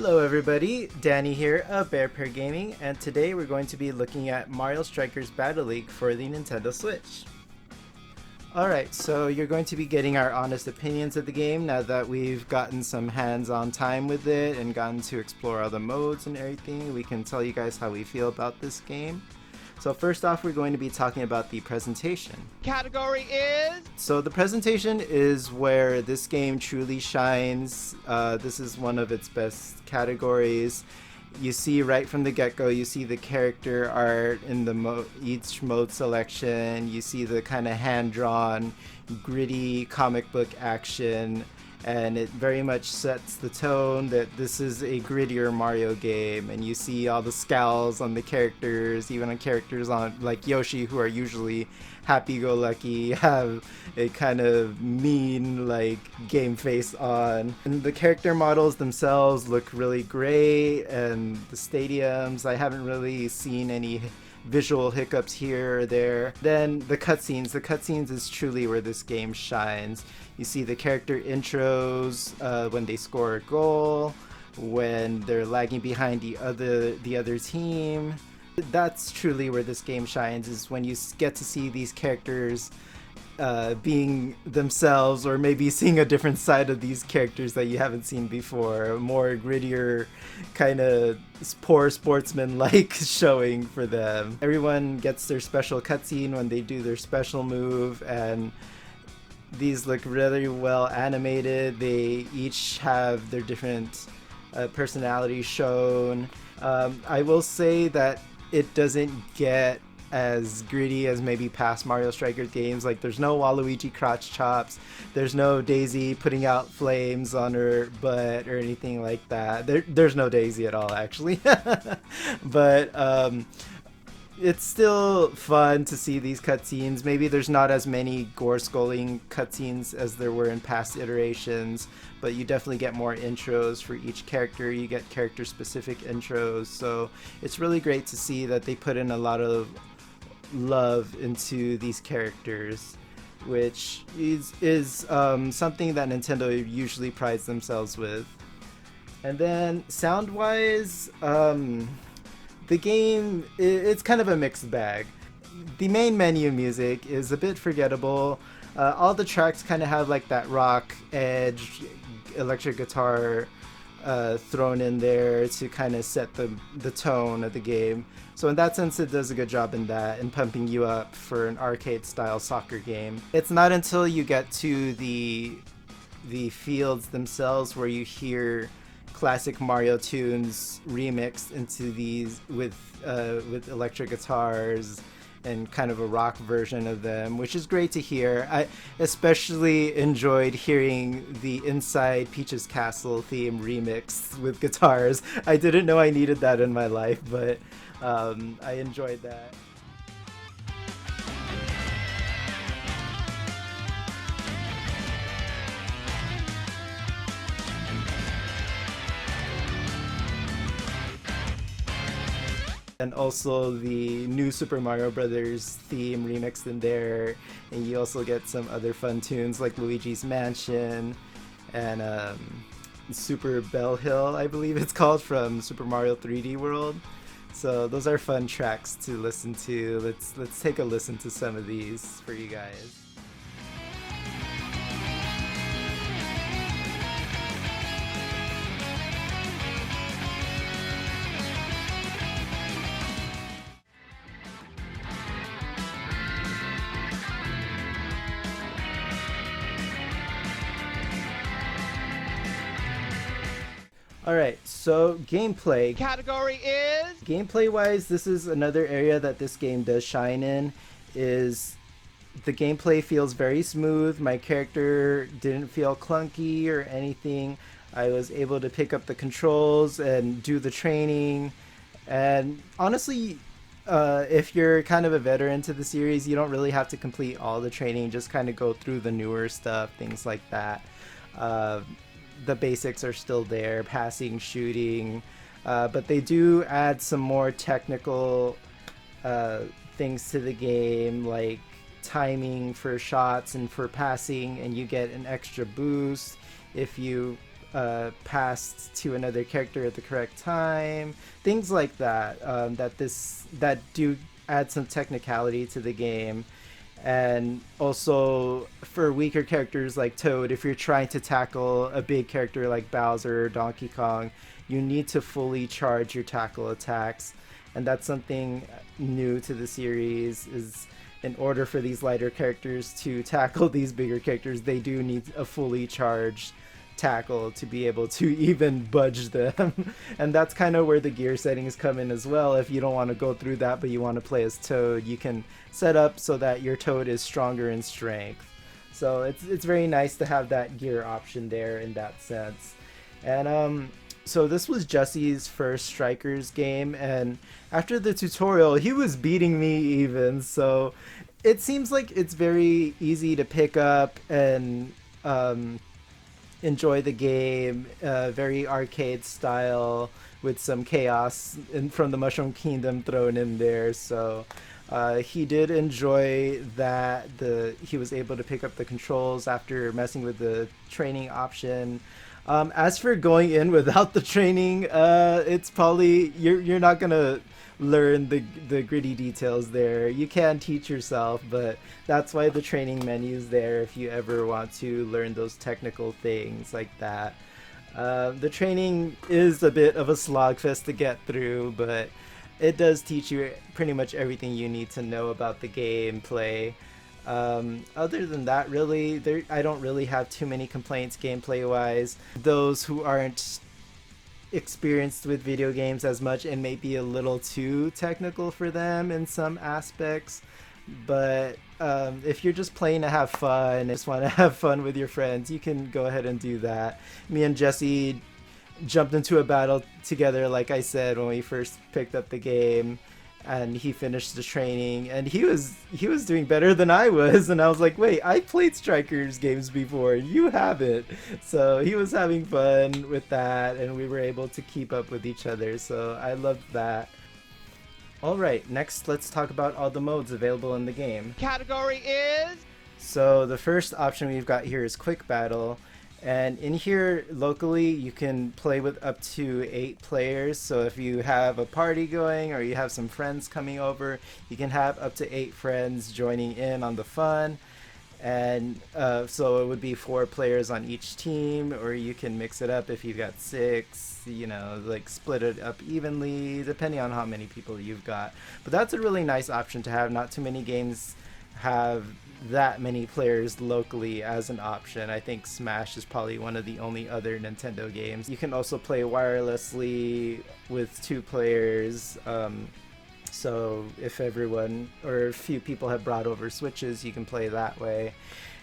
Hello everybody, Danny here of Bear Pair Gaming, and today we're going to be looking at Mario Strikers Battle League for the Nintendo Switch. Alright, so you're going to be getting our honest opinions of the game now that we've gotten some hands-on time with it and gotten to explore all the modes and everything. We can tell you guys how we feel about this game. So first off, we're going to be talking about the presentation. Category is... So the presentation is where this game truly shines. This is one of its best categories. You see right from the get-go, you see the character art in the each mode selection. You see the kind of hand-drawn, gritty comic book action. And it very much sets the tone that this is a grittier Mario game, and you see all the scowls on the characters, even on characters on like Yoshi, who are usually happy-go-lucky, have a kind of mean like game face on. And the character models themselves look really great, and the stadiums, I haven't really seen any visual hiccups here or there. Then the cutscenes is truly where this game shines. You see the character intros when they score a goal, when they're lagging behind the other team. That's truly where this game shines, is when you get to see these characters being themselves, or maybe seeing a different side of these characters that you haven't seen before. A more grittier, kind of poor sportsman-like showing for them. Everyone gets their special cutscene when they do their special move, and these look really well animated. They each have their different personalities shown. I will say that it doesn't get as gritty as maybe past Mario Strikers games. Like, there's no Waluigi crotch chops, there's no Daisy putting out flames on her butt or anything like that. There's no Daisy at all, actually. But it's still fun to see these cutscenes. Maybe there's not as many gore-sculling cutscenes as there were in past iterations, but you definitely get more intros for each character. You get character-specific intros, so it's really great to see that they put in a lot of love into these characters, which is something that Nintendo usually prides themselves with. And then sound-wise, the game, it's kind of a mixed bag. The main menu music is a bit forgettable. All the tracks kind of have like that rock edge, electric guitar thrown in there to kind of set the tone of the game. So in that sense, it does a good job in that, and pumping you up for an arcade-style soccer game. It's not until you get to the fields themselves where you hear classic Mario tunes remixed into these with electric guitars and kind of a rock version of them, which is great to hear. I especially enjoyed hearing the Inside Peach's Castle theme remixed with guitars. I didn't know I needed that in my life, but I enjoyed that. And also the new Super Mario Brothers theme remixed in there, and you also get some other fun tunes like Luigi's Mansion and Super Bell Hill, I believe it's called, from Super Mario 3D World. So those are fun tracks to listen to. Let's take a listen to some of these for you guys. Alright, so gameplay. Category is... Gameplay-wise, this is another area that this game does shine in, is the gameplay feels very smooth. My character didn't feel clunky or anything. I was able to pick up the controls and do the training. And honestly, if you're kind of a veteran to the series, you don't really have to complete all the training, just kind of go through the newer stuff, things like that. The basics are still there, passing, shooting, but they do add some more technical things to the game, like timing for shots and for passing, and you get an extra boost if you passed to another character at the correct time, things like that. That do add some technicality to the game. And also for weaker characters like Toad, if you're trying to tackle a big character like Bowser or Donkey Kong, you need to fully charge your tackle attacks. And that's something new to the series, is in order for these lighter characters to tackle these bigger characters, they do need a fully charged tackle to be able to even budge them. And that's kind of where the gear settings come in as well. If you don't want to go through that but you want to play as Toad, you can set up so that your Toad is stronger in strength. So it's very nice to have that gear option there in that sense. And so this was Jesse's first Strikers game, and after the tutorial he was beating me even, so it seems like it's very easy to pick up and enjoy the game, very arcade style with some chaos from the Mushroom Kingdom thrown in there. So he did enjoy that. He was able to pick up the controls after messing with the training option. As for going in without the training, it's probably you're not gonna learn the gritty details there. You can teach yourself, but that's why the training menu's there if you ever want to learn those technical things like that. The training is a bit of a slogfest to get through, but it does teach you pretty much everything you need to know about the gameplay. Other than that, really, I don't really have too many complaints gameplay wise. Those who aren't experienced with video games as much, it may be a little too technical for them in some aspects, but if you're just playing to have fun, just want to have fun with your friends, you can go ahead and do that. Me and Jesse jumped into a battle together, like I said, when we first picked up the game, and he finished the training, and he was doing better than I was, and I was like, wait, I played Strikers games before, you haven't. So he was having fun with that, and we were able to keep up with each other, so I loved that. Alright, next let's talk about all the modes available in the game. Category is... So the first option we've got here is Quick Battle. And in here, locally, you can play with up to 8 players. So if you have a party going or you have some friends coming over, you can have up to 8 friends joining in on the fun. And so it would be 4 players on each team, or you can mix it up if you've got 6, you know, like split it up evenly, depending on how many people you've got. But that's a really nice option to have. Not too many games have that many players locally as an option. I think Smash is probably one of the only other Nintendo games. You can also play wirelessly with 2 players. So if everyone or a few people have brought over Switches, you can play that way.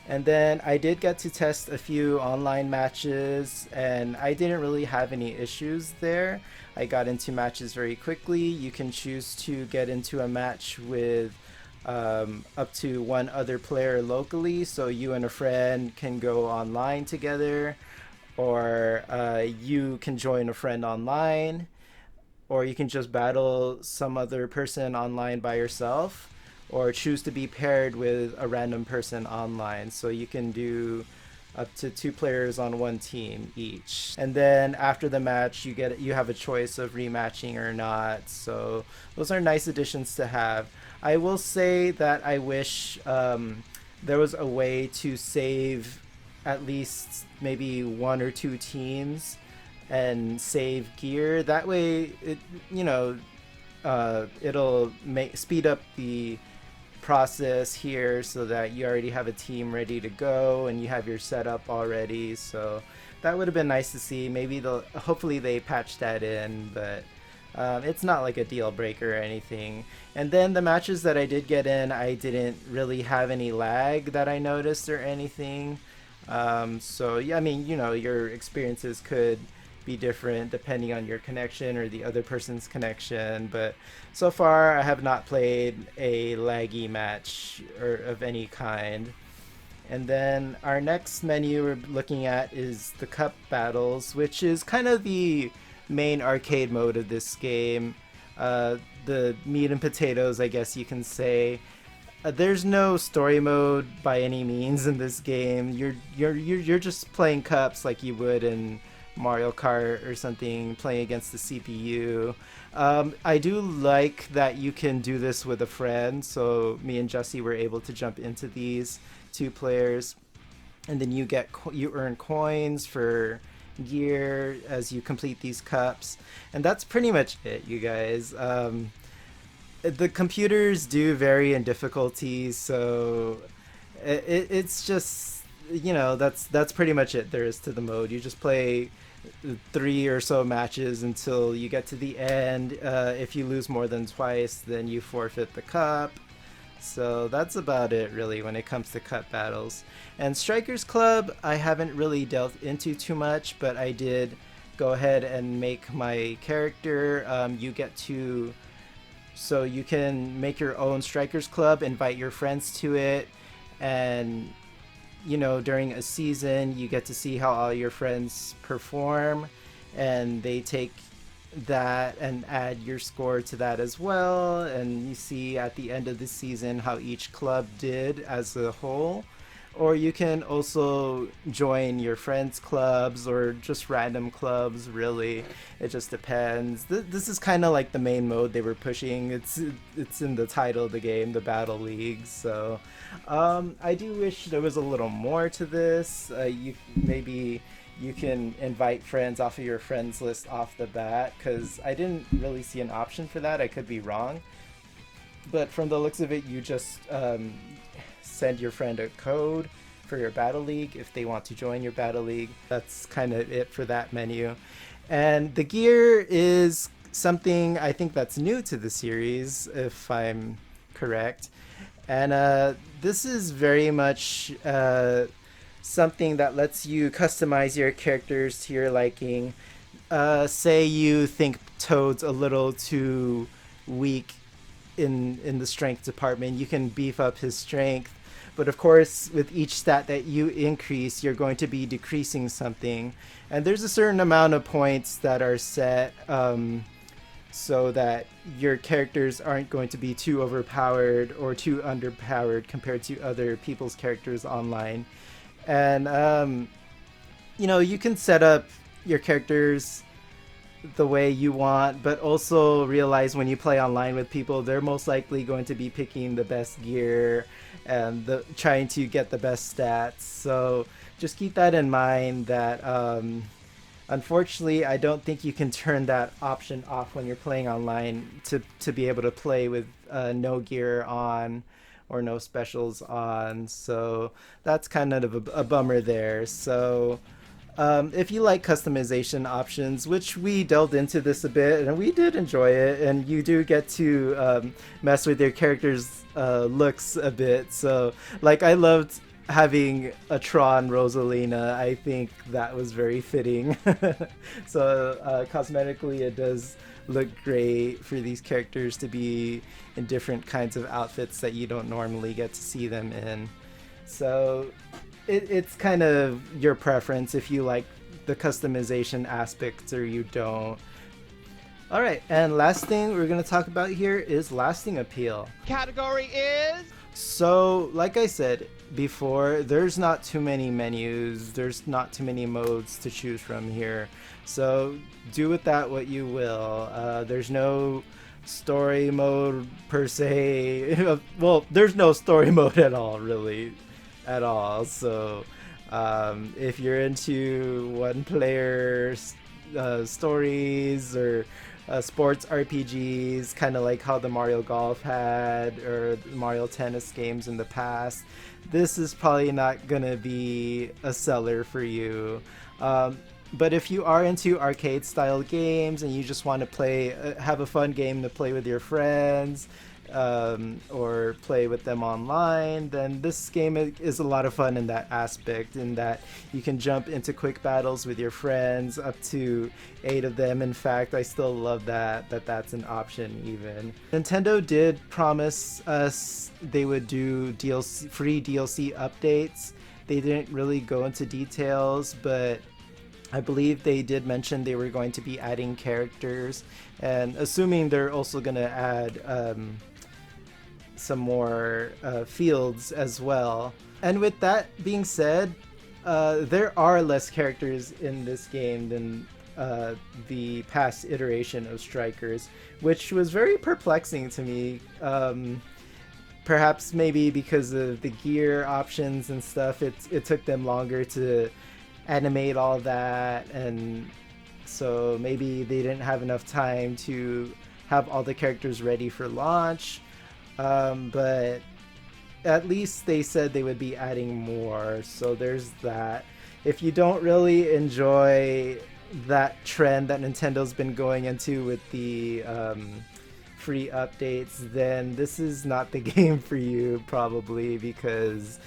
And then I did get to test a few online matches, and I didn't really have any issues there. I got into matches very quickly. You can choose to get into a match with up to 1 other player locally, so you and a friend can go online together, or you can join a friend online, or you can just battle some other person online by yourself, or choose to be paired with a random person online. So you can do up to 2 players on 1 team each. And then after the match, you have a choice of rematching or not. So those are nice additions to have. I will say that I wish there was a way to save at least maybe 1 or 2 teams and save gear. That way, it'll speed up the process here so that you already have a team ready to go and you have your setup already. So that would have been nice to see. Hopefully they patch that in, but it's not like a deal breaker or anything. And then the matches that I did get in, I didn't really have any lag that I noticed or anything. So yeah, I mean, your experiences could be different depending on your connection or the other person's connection, but so far I have not played a laggy match or of any kind. And then our next menu we're looking at is the Cup Battles, which is kind of the main arcade mode of this game. The meat and potatoes, I guess you can say. There's no story mode by any means in this game. You're just playing cups like you would in Mario Kart or something, playing against the CPU. I do like that you can do this with a friend, so me and Jesse were able to jump into these 2 players, and then you earn coins for gear as you complete these cups, and that's pretty much it, you guys. The computers do vary in difficulty, so it's just, that's pretty much it there is to the mode. You just play 3 or so matches until you get to the end. If you lose more than twice, then you forfeit the cup. So that's about it, really, when it comes to cup battles. And Strikers Club, I haven't really delved into too much, but I did go ahead and make my character. So you can make your own Strikers Club, invite your friends to it, and during a season, you get to see how all your friends perform, and they take that and add your score to that as well, and you see at the end of the season how each club did as a whole. Or you can also join your friends' clubs or just random clubs, really. It just depends. This is kind of like the main mode they were pushing. It's in the title of the game, the Battle League. So I do wish there was a little more to this. Maybe you can invite friends off of your friends list off the bat, because I didn't really see an option for that. I could be wrong. But from the looks of it, you just send your friend a code for your Battle League if they want to join your Battle League. That's kind of it for that menu. And the gear is something I think that's new to the series, if I'm correct. And this is very much something that lets you customize your characters to your liking. Say you think Toad's a little too weak in the strength department, you can beef up his strength. But of course, with each stat that you increase, you're going to be decreasing something. And there's a certain amount of points that are set so that your characters aren't going to be too overpowered or too underpowered compared to other people's characters online. And, you can set up your characters the way you want, but also realize when you play online with people, they're most likely going to be picking the best gear and trying to get the best stats. So just keep that in mind, that unfortunately I don't think you can turn that option off when you're playing online to be able to play with no gear on or no specials on. So that's kind of a bummer there. So if you like customization options, which we delved into this a bit and we did enjoy it, and you do get to mess with your character's looks a bit. So like, I loved having a Tron Rosalina. I think that was very fitting. So cosmetically it does look great for these characters to be in different kinds of outfits that you don't normally get to see them in. So it's kind of your preference if you like the customization aspects or you don't. Alright, and last thing we're going to talk about here is lasting appeal. Category is... So, like I said before, there's not too many menus, there's not too many modes to choose from here. So, do with that what you will. There's no story mode per se. Well, there's no story mode at all, really. At all. So if you're into one player stories or sports RPGs, kind of like how the Mario Golf had or Mario Tennis games in the past, this is probably not gonna be a seller for you. But if you are into arcade style games and you just want to play have a fun game to play with your friends, or play with them online, then this game is a lot of fun in that aspect, in that you can jump into quick battles with your friends, up to 8 of them. In fact, I still love that's an option even. Nintendo did promise us they would do free DLC updates. They didn't really go into details, but I believe they did mention they were going to be adding characters, and assuming they're also going to add some more fields as well. And with that being said, there are less characters in this game than the past iteration of Strikers, which was very perplexing to me. Perhaps maybe because of the gear options and stuff, it took them longer to animate all that, and so maybe they didn't have enough time to have all the characters ready for launch. But at least they said they would be adding more, so there's that. If you don't really enjoy that trend that Nintendo's been going into with the free updates, then this is not the game for you, probably, because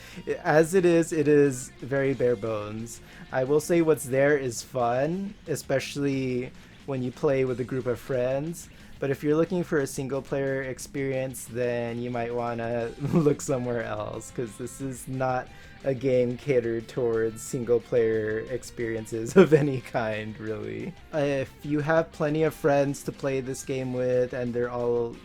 as it is very bare bones. I will say what's there is fun, especially when you play with a group of friends. But if you're looking for a single player experience, then you might want to look somewhere else, because this is not a game catered towards single player experiences of any kind, really. If you have plenty of friends to play this game with and they're all,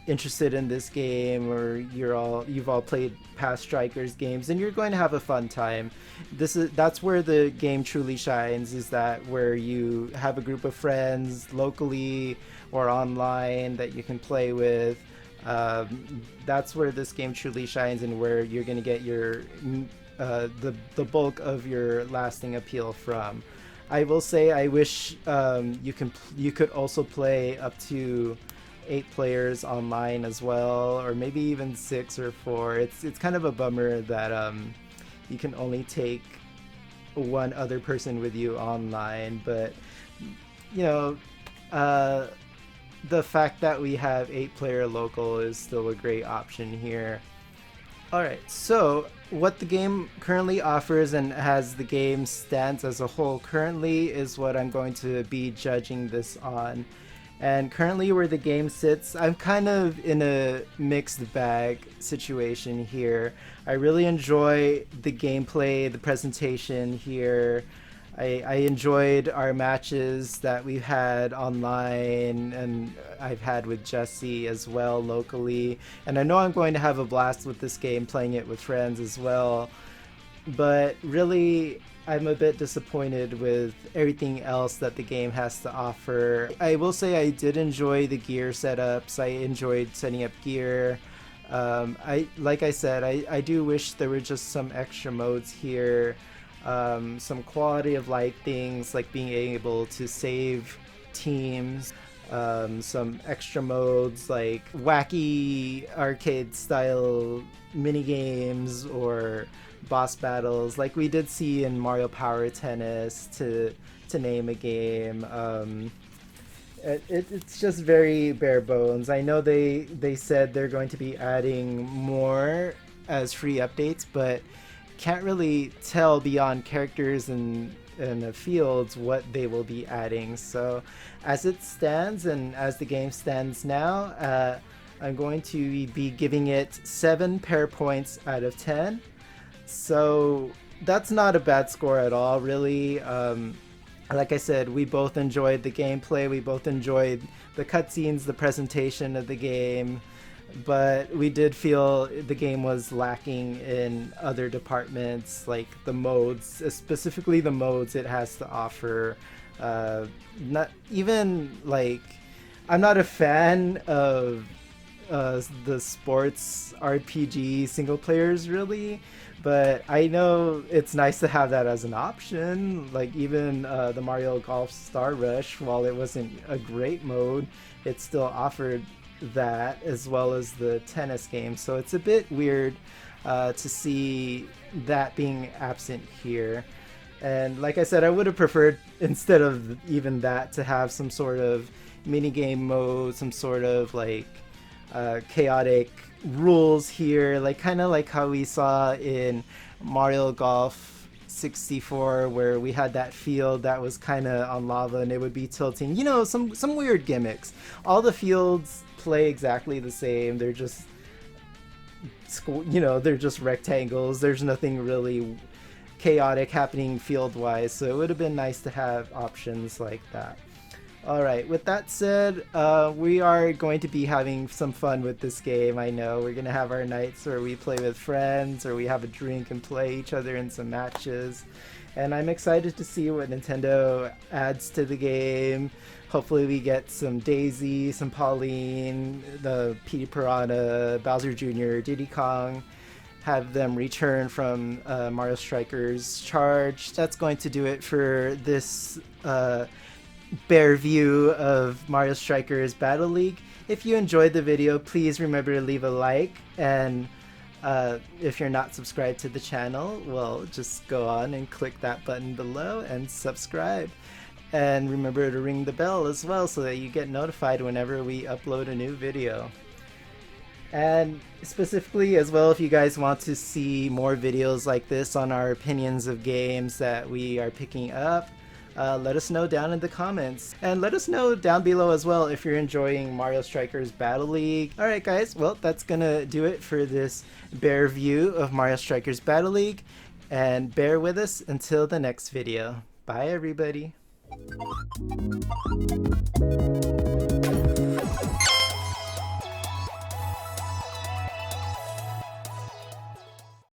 interested in this game, or you've all played past Strikers games, then you're going to have a fun time. That's where the game truly shines, is that where you have a group of friends locally or online that you can play with. That's where this game truly shines, and where you're going to get your the bulk of your lasting appeal from. I will say I wish you could also play up to 8 players online as well, or maybe even 6 or 4. It's kind of a bummer that you can only take one other person with you online, but the fact that we have 8-player local is still a great option here. Alright, so what the game currently offers, and as the game stands as a whole currently, is what I'm going to be judging this on. And currently where the game sits, I'm kind of in a mixed bag situation here. I really enjoy the gameplay, the presentation here. I enjoyed our matches that we've had online, and I've had with Jesse as well locally. And I know I'm going to have a blast with this game, playing it with friends as well. But really, I'm a bit disappointed with everything else that the game has to offer. I will say I did enjoy the gear setups. I enjoyed setting up gear. Like I said, I do wish there were just some extra modes here. Some quality of life things, like being able to save teams. Some extra modes like wacky arcade style mini games or boss battles, like we did see in Mario Power Tennis, to name a game. It's just very bare bones. I know they said they're going to be adding more as free updates, but can't really tell beyond characters and the fields what they will be adding. So as it stands, and as the game stands now, I'm going to be giving it 7 pair points out of 10. So that's not a bad score at all, really. Like I said, we both enjoyed the gameplay, we both enjoyed the cutscenes, the presentation of the game, but we did feel the game was lacking in other departments, like the modes, specifically the modes it has to offer. Not even, like, I'm not a fan of the sports RPG single players, really, but I know it's nice to have that as an option. Like, even the Mario Golf Star Rush, while it wasn't a great mode, it still offered that, as well as the tennis game. So it's a bit weird to see that being absent here. And like I said, I would have preferred, instead of even that, to have some sort of minigame mode, some sort of like chaotic rules here, like kind of like how we saw in Mario Golf 64, where we had that field that was kind of on lava and it would be tilting. Some weird gimmicks. All the fields play exactly the same. They're just they're just rectangles. There's nothing really chaotic happening field wise, so it would have been nice to have options like that. Alright, with that said, we are going to be having some fun with this game, I know. We're going to have our nights where we play with friends, or we have a drink and play each other in some matches. And I'm excited to see what Nintendo adds to the game. Hopefully we get some Daisy, some Pauline, the Petey Piranha, Bowser Jr., Diddy Kong, have them return from Mario Strikers Charge. That's going to do it for this bare view of Mario Strikers Battle League. If you enjoyed the video, please remember to leave a like, and if you're not subscribed to the channel, well, just go on and click that button below and subscribe. And remember to ring the bell as well so that you get notified whenever we upload a new video. And specifically as well, if you guys want to see more videos like this on our opinions of games that we are picking up, let us know down in the comments. And let us know down below as well if you're enjoying Mario Strikers Battle League. Alright guys, well, that's gonna do it for this bare view of Mario Strikers Battle League. And bear with us until the next video. Bye everybody.